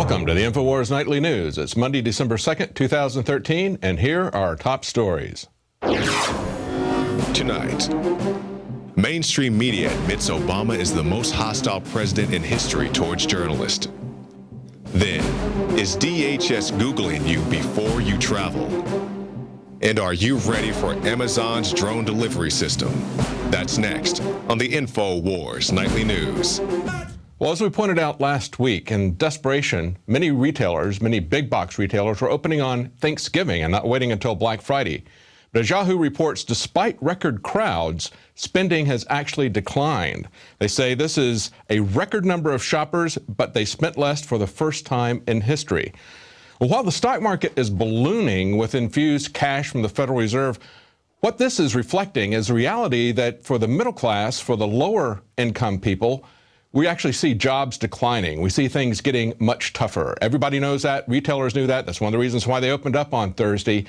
Welcome to the Infowars Nightly News. It's Monday, December 2nd, 2013, and here are our top stories. Tonight, mainstream media admits Obama is the most hostile president in history towards journalists. Then, is DHS Googling you before you travel? And are you ready for Amazon's drone delivery system? That's next on the Infowars Nightly News. Well, as we pointed out last week, in desperation, many retailers, many big box retailers, were opening on Thanksgiving and not waiting until Black Friday. But as Yahoo reports, despite record crowds, spending has actually declined. They say this is a record number of shoppers, but they spent less for the first time in history. Well, while the stock market is ballooning with infused cash from the Federal Reserve, what this is reflecting is the reality that for the middle class, for the lower income people, we actually see jobs declining. We see things getting much tougher. Everybody knows that. Retailers knew that. That's one of the reasons why they opened up on Thursday.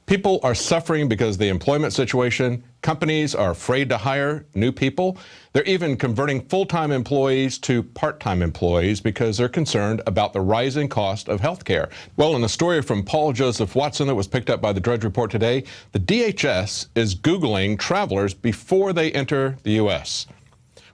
People are suffering because of the employment situation. Companies are afraid to hire new people. They're even converting full-time employees to part-time employees because they're concerned about the rising cost of health care. Well, in a story from Paul Joseph Watson that was picked up by the Drudge Report today, the DHS is Googling travelers before they enter the U.S.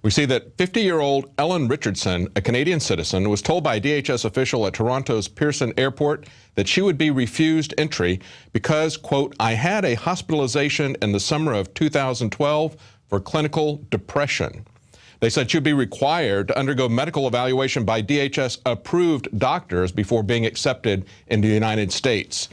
We see that 50-year-old Ellen Richardson, a Canadian citizen, was told by a DHS official at Toronto's Pearson Airport that she would be refused entry because, quote, I had a hospitalization in the summer of 2012 for clinical depression. They said she'd be required to undergo medical evaluation by DHS-approved doctors before being accepted into the United States.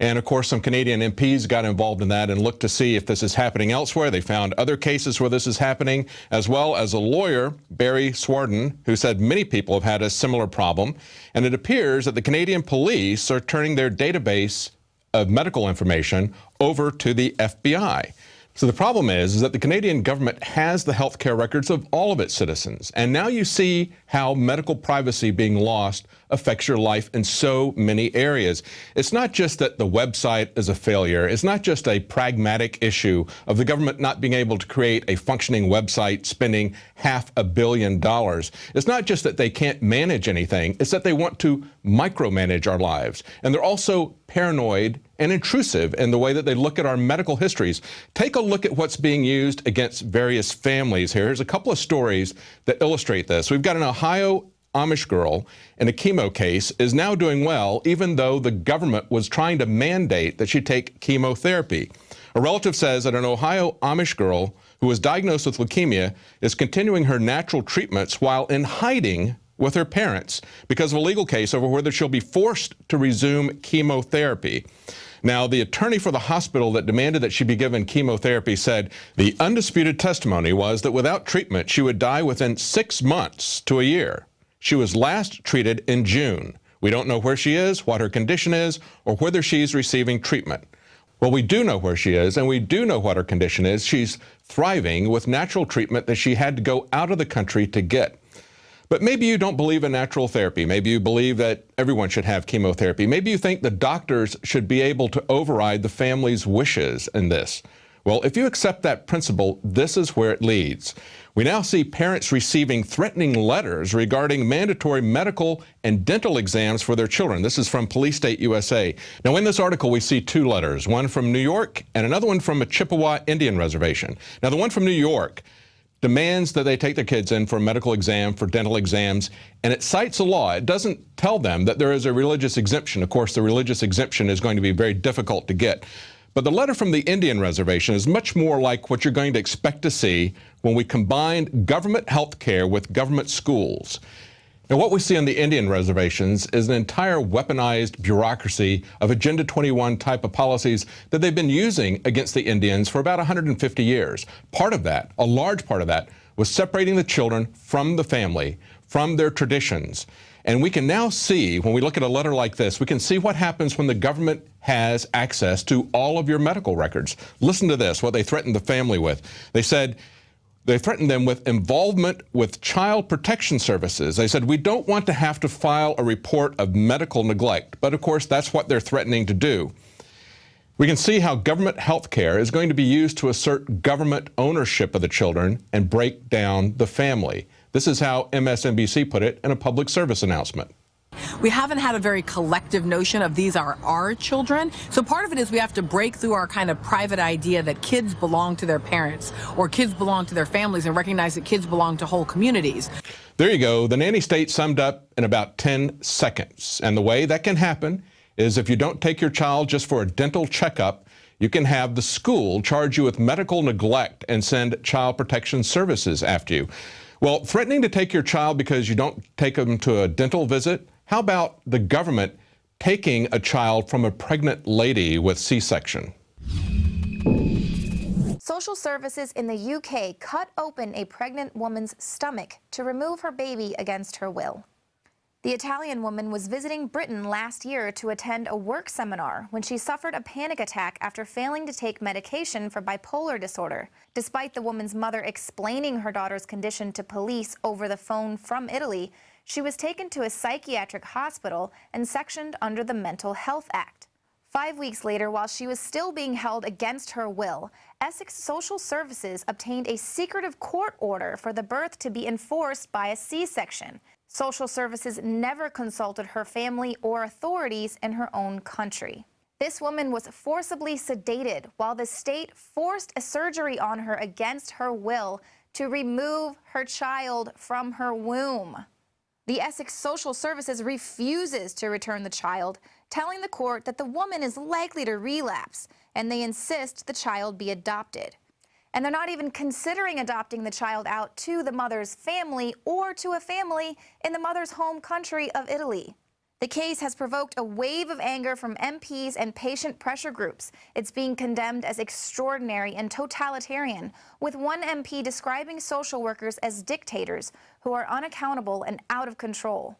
And, of course, some Canadian MPs got involved in that and looked to see if this is happening elsewhere. They found other cases where this is happening, as well as a lawyer, Barry Swarden, who said many people have had a similar problem. And it appears that the Canadian police are turning their database of medical information over to the FBI. So the problem is that the Canadian government has the health care records of all of its citizens. And now you see how medical privacy being lost affects your life in so many areas. It's not just that the website is a failure. It's not just a pragmatic issue of the government not being able to create a functioning website spending $500 million. It's not just that they can't manage anything. It's that they want to micromanage our lives. And they're also paranoid and intrusive in the way that they look at our medical histories. Take a look at what's being used against various families here. Here's a couple of stories that illustrate this. We've got an Ohio Amish girl in a chemo case is now doing well, even though the government was trying to mandate that she take chemotherapy. A relative says that an Ohio Amish girl who was diagnosed with leukemia is continuing her natural treatments while in hiding with her parents because of a legal case over whether she'll be forced to resume chemotherapy. Now, the attorney for the hospital that demanded that she be given chemotherapy said the undisputed testimony was that without treatment, she would die within 6 months to a year. She was last treated in June. We don't know where she is, what her condition is, or whether she's receiving treatment. Well, we do know where she is, and we do know what her condition is. She's thriving with natural treatment that she had to go out of the country to get. But maybe you don't believe in natural therapy. Maybe you believe that everyone should have chemotherapy. Maybe you think the doctors should be able to override the family's wishes in this. Well, if you accept that principle, this is where it leads. We now see parents receiving threatening letters regarding mandatory medical and dental exams for their children. This is from Police State USA. Now, in this article, we see two letters, one from New York and another one from a Chippewa Indian reservation. Now, the one from New York demands that they take their kids in for a medical exam, for dental exams, and it cites a law. It doesn't tell them that there is a religious exemption. Of course, the religious exemption is going to be very difficult to get. But the letter from the Indian reservation is much more like what you're going to expect to see when we combine government health care with government schools. Now, what we see on the Indian reservations is an entire weaponized bureaucracy of Agenda 21 type of policies that they've been using against the Indians for about 150 years. Part of that, a large part of that, was separating the children from the family, from their traditions. And we can now see, when we look at a letter like this, we can see what happens when the government has access to all of your medical records. Listen to this, what they threatened the family with. They said, they threatened them with involvement with child protection services. They said, we don't want to have to file a report of medical neglect. But of course, that's what they're threatening to do. We can see how government health care is going to be used to assert government ownership of the children and break down the family. This is how MSNBC put it in a public service announcement. We haven't had a very collective notion of these are our children. So part of it is we have to break through our kind of private idea that kids belong to their parents or kids belong to their families and recognize that kids belong to whole communities. There you go. The nanny state summed up in about 10 seconds. And the way that can happen is if you don't take your child just for a dental checkup, you can have the school charge you with medical neglect and send child protection services after you. Well, threatening to take your child because you don't take them to a dental visit? How about the government taking a child from a pregnant lady with C-section? Social services in the UK cut open a pregnant woman's stomach to remove her baby against her will. The Italian woman was visiting Britain last year to attend a work seminar when she suffered a panic attack after failing to take medication for bipolar disorder. Despite the woman's mother explaining her daughter's condition to police over the phone from Italy, she was taken to a psychiatric hospital and sectioned under the Mental Health Act. 5 weeks later, while she was still being held against her will, Essex Social Services obtained a secretive court order for the birth to be enforced by a C-section. Social Services never consulted her family or authorities in her own country. This woman was forcibly sedated while the state forced a surgery on her against her will to remove her child from her womb. The Essex Social Services refuses to return the child, telling the court that the woman is likely to relapse, and they insist the child be adopted. And they're not even considering adopting the child out to the mother's family or to a family in the mother's home country of Italy. The case has provoked a wave of anger from MPs and patient pressure groups. It's being condemned as extraordinary and totalitarian, with one MP describing social workers as dictators who are unaccountable and out of control.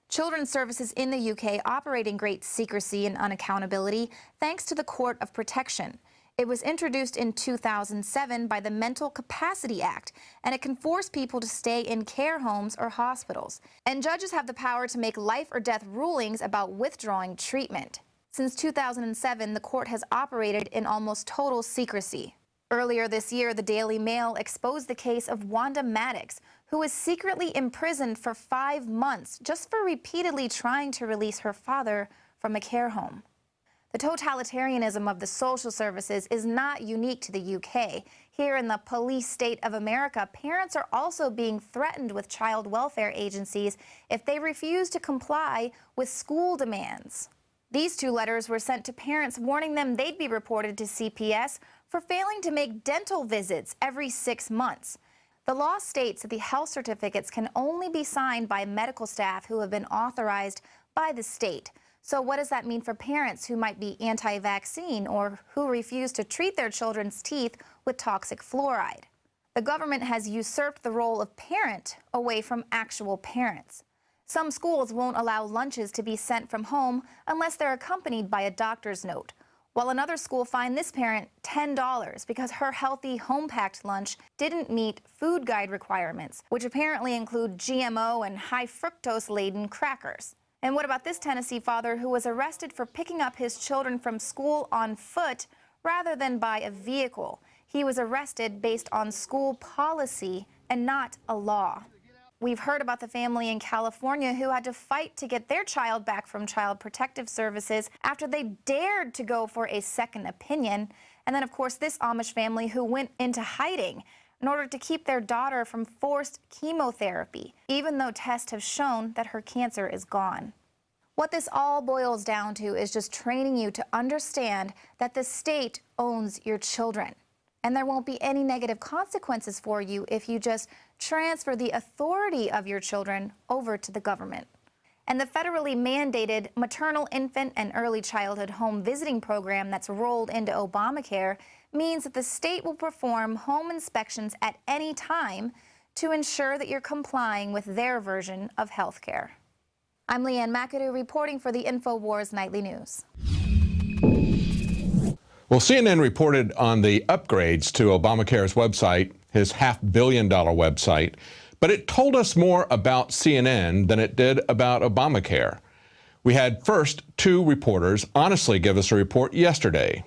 Children's services in the UK operate in great secrecy and unaccountability thanks to the Court of Protection. It was introduced in 2007 by the Mental Capacity Act, and it can force people to stay in care homes or hospitals. And judges have the power to make life or death rulings about withdrawing treatment. Since 2007, the court has operated in almost total secrecy. Earlier this year, the Daily Mail exposed the case of Wanda Maddox, who was secretly imprisoned for 5 months just for repeatedly trying to release her father from a care home. The totalitarianism of the social services is not unique to the UK. Here in the police state of America, parents are also being threatened with child welfare agencies if they refuse to comply with school demands. These 2 letters were sent to parents warning them they'd be reported to CPS for failing to make dental visits every 6 months. The law states that the health certificates can only be signed by medical staff who have been authorized by the state. So what does that mean for parents who might be anti-vaccine or who refuse to treat their children's teeth with toxic fluoride? The government has usurped the role of parent away from actual parents. Some schools won't allow lunches to be sent from home unless they're accompanied by a doctor's note, while another school fined this parent $10 because her healthy home-packed lunch didn't meet food guide requirements, which apparently include GMO and high fructose-laden crackers. And what about this Tennessee father who was arrested for picking up his children from school on foot rather than by a vehicle? He was arrested based on school policy and not a law. We've heard about the family in California who had to fight to get their child back from Child Protective Services after they dared to go for a second opinion. And then, of course, this Amish family who went into hiding in order to keep their daughter from forced chemotherapy, even though tests have shown that her cancer is gone. What this all boils down to is just training you to understand that the state owns your children, and there won't be any negative consequences for you if you just transfer the authority of your children over to the government. And the federally mandated maternal, infant, and early childhood home visiting program that's rolled into Obamacare means that the state will perform home inspections at any time to ensure that you're complying with their version of health care. I'm Leanne McAdoo reporting for the Infowars Nightly News. Well, CNN reported on the upgrades to Obamacare's website, his $500 million website, but it told us more about CNN than it did about Obamacare. We had first 2 reporters honestly give us a report yesterday.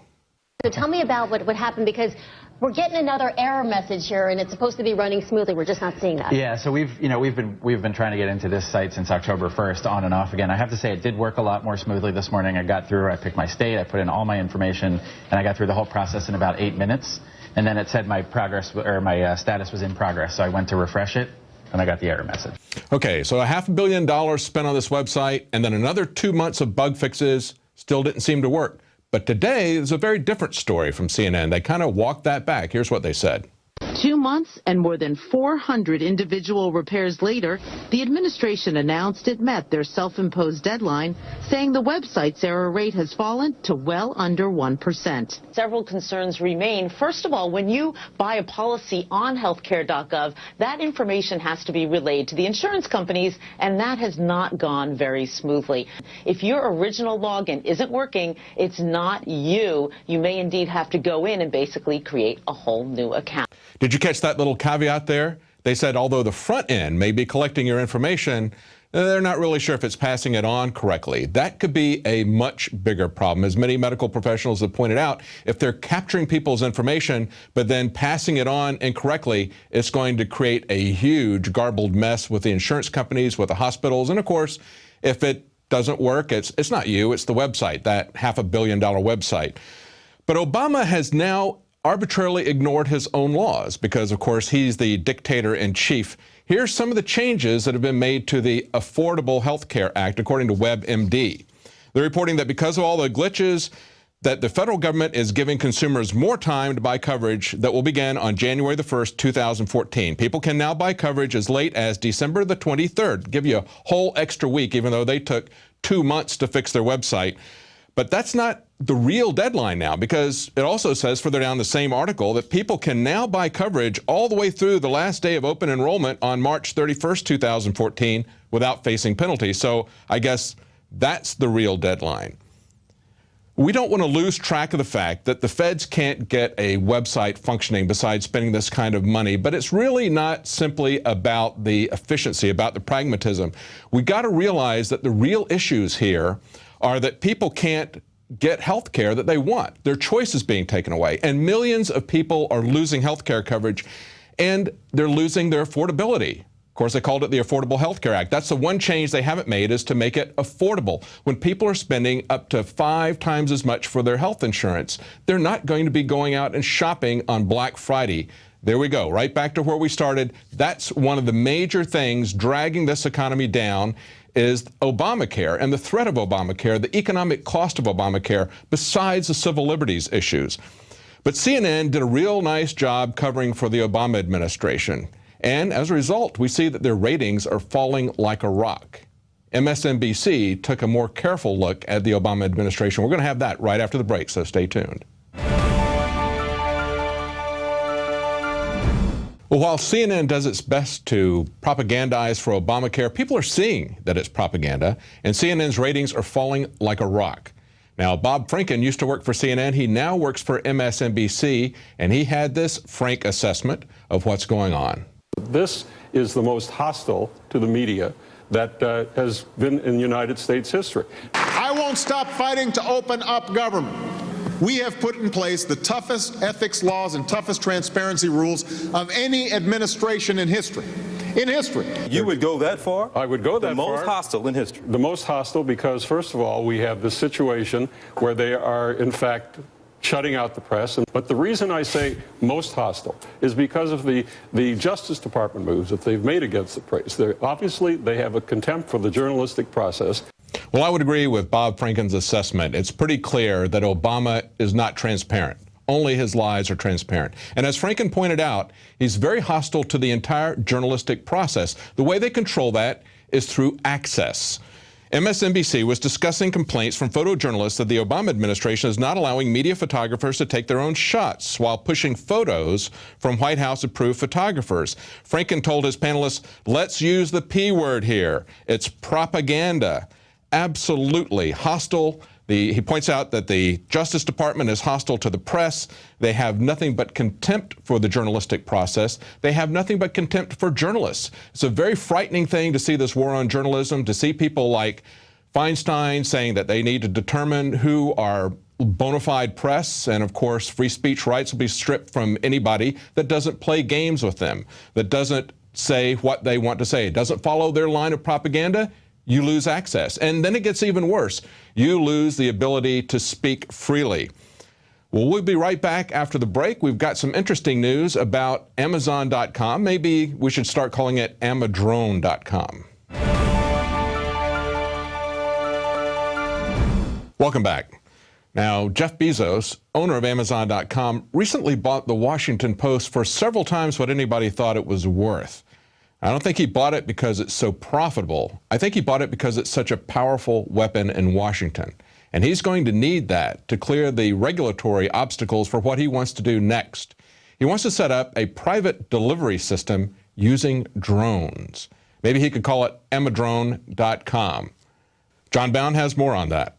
So tell me about what happened, because We're getting another error message here, and it's supposed to be running smoothly. We're just not seeing that. Yeah, so we've been trying to get into this site since October 1st, on and off again. I have to say it did work a lot more smoothly this morning. I got through, I picked my state, I put in all my information, and I got through the whole process in about 8 minutes. And then it said my progress, or my status was in progress. So I went to refresh it, and I got the error message. Okay, so $500 million spent on this website, and then another 2 months of bug fixes still didn't seem to work. But today is a very different story from CNN. They kind of walked that back. Here's what they said. 2 months and more than 400 individual repairs later, the administration announced it met their self-imposed deadline, saying the website's error rate has fallen to well under 1%. Several concerns remain. First of all, when you buy a policy on healthcare.gov, that information has to be relayed to the insurance companies, and that has not gone very smoothly. If your original login isn't working, it's not you. You may indeed have to go in and basically create a whole new account. Did you catch that little caveat there? They said although the front end may be collecting your information, they're not really sure if it's passing it on correctly. That could be a much bigger problem. As many medical professionals have pointed out, if they're capturing people's information but then passing it on incorrectly, it's going to create a huge garbled mess with the insurance companies, with the hospitals, and of course, if it doesn't work, it's not you, it's the website, that $500 million website. But Obama has now arbitrarily ignored his own laws because, of course, he's the dictator-in-chief. Here's some of the changes that have been made to the Affordable Health Care Act, according to WebMD. They're reporting that because of all the glitches, that the federal government is giving consumers more time to buy coverage that will begin on January the 1st, 2014. People can now buy coverage as late as December the 23rd, give you a whole extra week, even though they took 2 months to fix their website. But that's not the real deadline now, because it also says further down the same article that people can now buy coverage all the way through the last day of open enrollment on March 31st, 2014 without facing penalties. So I guess that's the real deadline. We don't want to lose track of the fact that the feds can't get a website functioning besides spending this kind of money, but it's really not simply about the efficiency, about the pragmatism. We got to realize that the real issues here are that people can't get health care that they want. Their choice is being taken away, and millions of people are losing health care coverage, and they're losing their affordability. Of course, they called it the Affordable Health Care Act. That's the one change they haven't made, is to make it affordable. When people are spending up to 5 times as much for their health insurance, they're not going to be going out and shopping on Black Friday. There we go, right back to where we started. That's one of the major things dragging this economy down, is Obamacare and the threat of Obamacare, the economic cost of Obamacare, besides the civil liberties issues. But CNN did a real nice job covering for the Obama administration. And as a result, we see that their ratings are falling like a rock. MSNBC took a more careful look at the Obama administration. We're going to have that right after the break, so stay tuned. Well, while CNN does its best to propagandize for Obamacare, people are seeing that it's propaganda, and CNN's ratings are falling like a rock. Now, Bob Franken used to work for CNN. He now works for MSNBC, and he had this frank assessment of what's going on. This is the most hostile to the media that has been in United States history. I won't stop fighting to open up government. We have put in place the toughest ethics laws and toughest transparency rules of any administration in history. In history. You would go that far? I would go that far. The most hostile in history. The most hostile because, first of all, we have this situation where they are, in fact, shutting out the press. But the reason I say most hostile is because of the Justice Department moves that they've made against the press. Obviously, they have a contempt for the journalistic process. Well, I would agree with Bob Franken's assessment. It's pretty clear that Obama is not transparent. Only his lies are transparent. And as Franken pointed out, he's very hostile to the entire journalistic process. The way they control that is through access. MSNBC was discussing complaints from photojournalists that the Obama administration is not allowing media photographers to take their own shots while pushing photos from White House-approved photographers. Franken told his panelists, let's use the P word here. It's propaganda. Absolutely hostile. He points out that the Justice Department is hostile to the press. They have nothing but contempt for the journalistic process. They have nothing but contempt for journalists. It's a very frightening thing to see this war on journalism, to see people like Feinstein saying that they need to determine who are bona fide press, and of course free speech rights will be stripped from anybody that doesn't play games with them, that doesn't say what they want to say, doesn't follow their line of propaganda. You lose access. And then it gets even worse. You lose the ability to speak freely. Well, we'll be right back after the break. We've got some interesting news about Amazon.com. Maybe we should start calling it Amadrone.com. Welcome back. Now, Jeff Bezos, owner of Amazon.com, recently bought the Washington Post for several times what anybody thought it was worth. I don't think he bought it because it's so profitable. I think he bought it because it's such a powerful weapon in Washington. And he's going to need that to clear the regulatory obstacles for what he wants to do next. He wants to set up a private delivery system using drones. Maybe he could call it Amadrone.com. John Bound has more on that.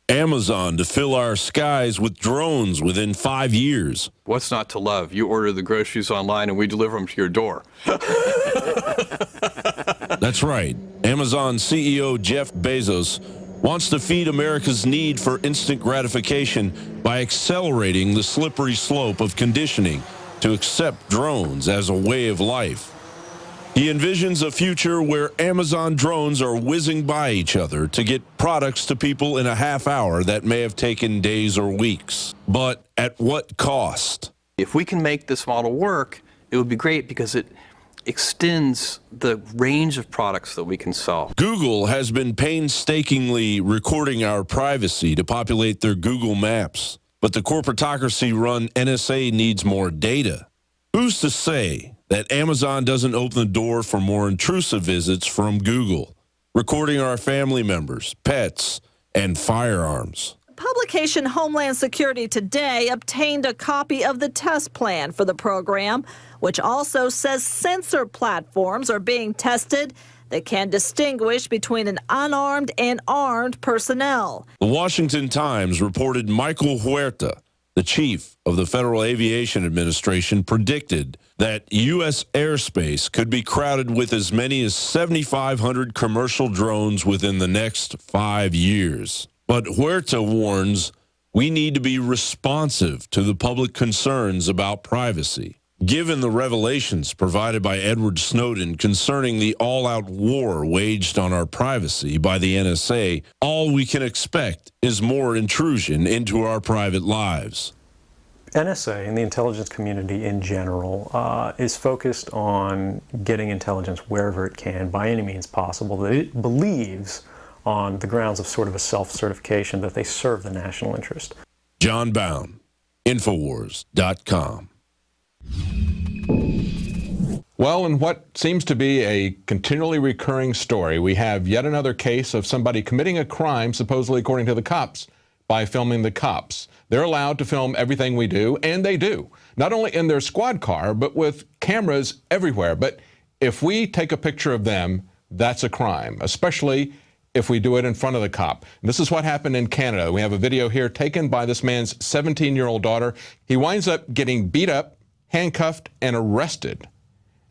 Amazon to fill our skies with drones within 5 years. What's not to love? You order the groceries online and we deliver them to your door. That's right. Amazon CEO Jeff Bezos wants to feed America's need for instant gratification by accelerating the slippery slope of conditioning to accept drones as a way of life. He envisions a future where Amazon drones are whizzing by each other to get products to people in a half hour that may have taken days or weeks. But at what cost? If we can make this model work, it would be great because it extends the range of products that we can sell. Google has been painstakingly recording our privacy to populate their Google Maps. But the corporatocracy-run NSA needs more data. Who's to say that Amazon doesn't open the door for more intrusive visits from Google, recording our family members, pets, and firearms? Publication Homeland Security Today obtained a copy of the test plan for the program, which also says sensor platforms are being tested that can distinguish between an unarmed and armed personnel. The Washington Times reported Michael Huerta, the chief of the Federal Aviation Administration, predicted that U.S. airspace could be crowded with as many as 7,500 commercial drones within the next 5 years. But Huerta warns we need to be responsive to the public concerns about privacy. Given the revelations provided by Edward Snowden concerning the all-out war waged on our privacy by the NSA, all we can expect is more intrusion into our private lives. NSA and the intelligence community in general is focused on getting intelligence wherever it can by any means possible that it believes on the grounds of sort of a self-certification that they serve the national interest. John Bound, Infowars.com. Well, in what seems to be a continually recurring story, we have yet another case of somebody committing a crime, supposedly according to the cops, by filming the cops. They're allowed to film everything we do, and they do, not only in their squad car, but with cameras everywhere. But if we take a picture of them, that's a crime, especially if we do it in front of the cop. And this is what happened in Canada. We have a video here taken by this man's 17-year-old daughter. He winds up getting beat up, handcuffed, and arrested.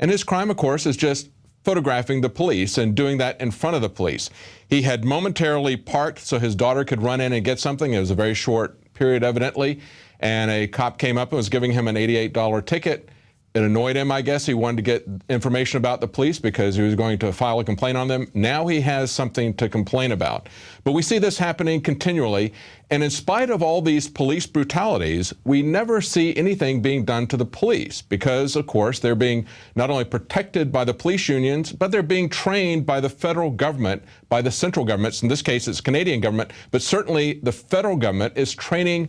And his crime, of course, is just photographing the police and doing that in front of the police. He had momentarily parked so his daughter could run in and get something. It was a very short period, evidently. And a cop came up and was giving him an $88 ticket. It annoyed him, I guess. He wanted to get information about the police because he was going to file a complaint on them. Now he has something to complain about. But we see this happening continually. And in spite of all these police brutalities, we never see anything being done to the police because, of course, they're being not only protected by the police unions, but they're being trained by the federal government, by the central governments. In this case, it's Canadian government, but certainly the federal government is training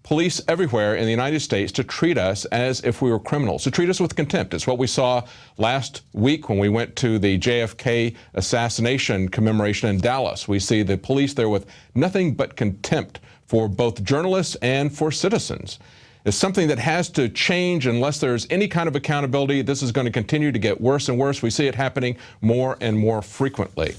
police everywhere in the United States to treat us as if we were criminals, to treat us with contempt. It's what we saw last week when we went to the JFK assassination commemoration in Dallas. We see the police there with nothing but contempt for both journalists and for citizens. It's something that has to change unless there's any kind of accountability. This is going to continue to get worse and worse. We see it happening more and more frequently.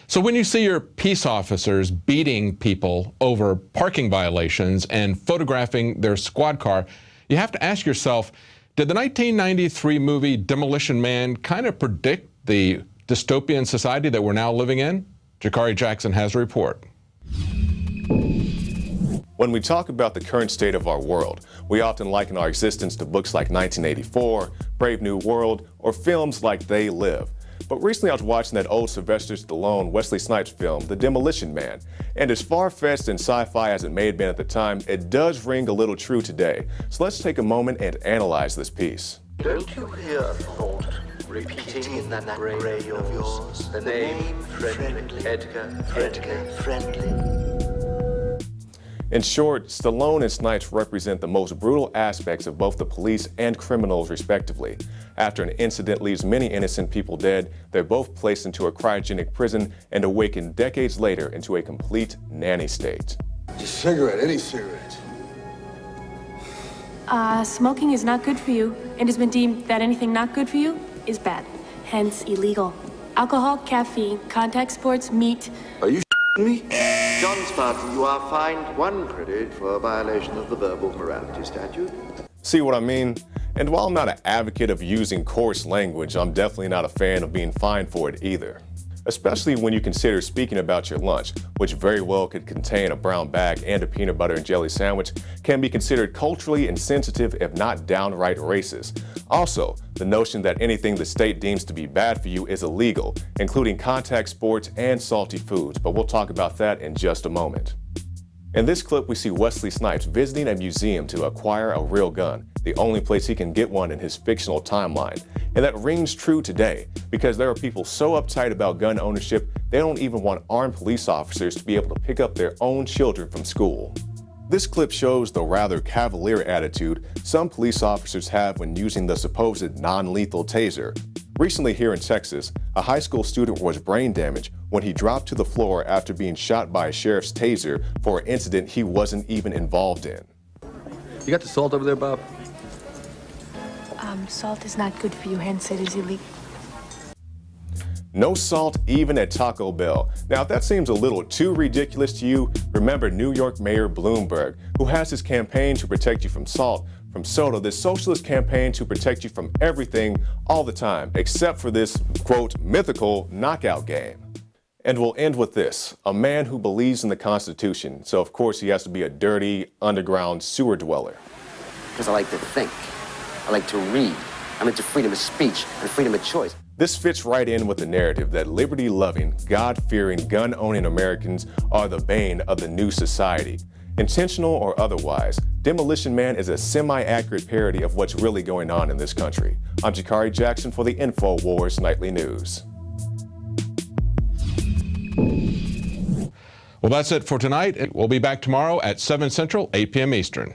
So when you see your peace officers beating people over parking violations and photographing their squad car, you have to ask yourself, did the 1993 movie Demolition Man kind of predict the dystopian society that we're now living in? Jakari Jackson has a report. When we talk about the current state of our world, we often liken our existence to books like 1984, Brave New World, or films like They Live. But recently I was watching that old Sylvester Stallone, Wesley Snipes film, The Demolition Man. And as far-fetched and sci-fi as it may have been at the time, it does ring a little true today. So let's take a moment and analyze this piece. Don't you hear thought repeating in that brain of yours the name Friendly, Edgar Friendly? In short, Stallone and Snipes represent the most brutal aspects of both the police and criminals, respectively. After an incident leaves many innocent people dead, they're both placed into a cryogenic prison and awaken decades later into a complete nanny state. Just cigarette, any cigarette. Smoking is not good for you. It has been deemed that anything not good for you is bad, hence illegal. Alcohol, caffeine, contact sports, meat. Are you me? John Spartan, you are fined 1 credit for a violation of the verbal morality statute. See what I mean? And while I'm not an advocate of using coarse language, I'm definitely not a fan of being fined for it either. Especially when you consider speaking about your lunch, which very well could contain a brown bag and a peanut butter and jelly sandwich, can be considered culturally insensitive if not downright racist. Also, the notion that anything the state deems to be bad for you is illegal, including contact sports and salty foods, but we'll talk about that in just a moment. In this clip, we see Wesley Snipes visiting a museum to acquire a real gun, the only place he can get one in his fictional timeline. And that rings true today, because there are people so uptight about gun ownership, they don't even want armed police officers to be able to pick up their own children from school. This clip shows the rather cavalier attitude some police officers have when using the supposed non-lethal taser. Recently here in Texas, a high school student was brain damaged when he dropped to the floor after being shot by a sheriff's taser for an incident he wasn't even involved in. You got the salt over there, Bob? Salt is not good for you, hence it is illegal. No salt even at Taco Bell. Now, if that seems a little too ridiculous to you, remember New York Mayor Bloomberg, who has his campaign to protect you from salt, from soda, this socialist campaign to protect you from everything all the time, except for this, quote, mythical knockout game. And we'll end with this, a man who believes in the Constitution, so of course he has to be a dirty, underground sewer dweller. Because I like to think. I like to read. I'm into freedom of speech and freedom of choice. This fits right in with the narrative that liberty-loving, God-fearing, gun-owning Americans are the bane of the new society. Intentional or otherwise, Demolition Man is a semi-accurate parody of what's really going on in this country. I'm Jakari Jackson for the Infowars Nightly News. Well, that's it for tonight. We'll be back tomorrow at 7 Central, 8 p.m. Eastern.